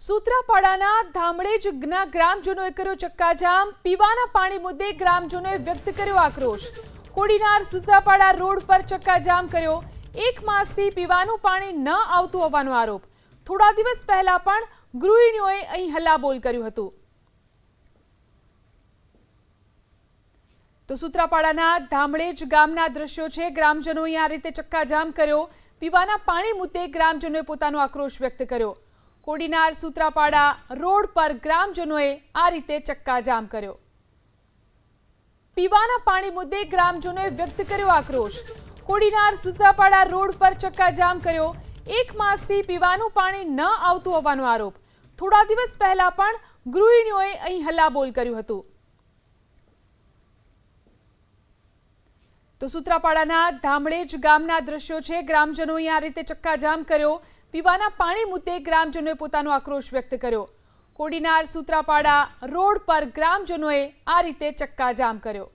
સૂત્રાપાડાના ધામળેજના ગ્રામજનોએ કર્યો ચક્કાજામ। પીવાના પાણી મુદ્દે ગ્રામજનોએ વ્યક્ત કર્યો આક્રોશ। કોડીનાર સૂત્રાપાડા રોડ પર ચક્કાજામ કર્યો। 1 માસથી પીવાનું પાણી ન આવતું હોવાનો આરોપ। થોડા દિવસ પહેલા પણ ગૃહિણીઓએ અહીં હલ્લાબોલ કર્યું હતું। તો સૂત્રાપાડાના ધામળેજ ગામના દ્રશ્યો છે। ગ્રામજનોએ આ રીતે ચક્કાજામ કર્યો। પીવાના પાણી મુદ્દે ગ્રામજનોએ પોતાનો આક્રોશ વ્યક્ત કર્યો। કોડીનાર સૂત્રાપાડા રોડ પર ગ્રામજનોએ આ રીતે ચક્કાજામ કર્યો। પીવાના પાણી મુદ્દે ગ્રામજનોએ વ્યક્ત કર્યો આક્રોશ। કોડીનાર સૂત્રાપાડા રોડ પર ચક્કાજામ કર્યો। 1 માસથી પીવાનું પાણી ન આવતું હોવાનો આરોપ। થોડા દિવસ પહેલા પણ ગૃહિણીઓએ અહીં હલ્લાબોલ કર્યું હતું। તો સૂત્રાપાડાના ધામળેજ ગામના દ્રશ્યો છે। ગ્રામજનોએ આ રીતે ચક્કાજામ કર્યો। પીવાના પાણી મુદ્દે ગ્રામજનોએ પોતાનો આક્રોશ વ્યક્ત કર્યો। કોડીનાર સૂત્રાપાડા રોડ પર ગ્રામજનોએ આ રીતે ચક્કાજામ કર્યો।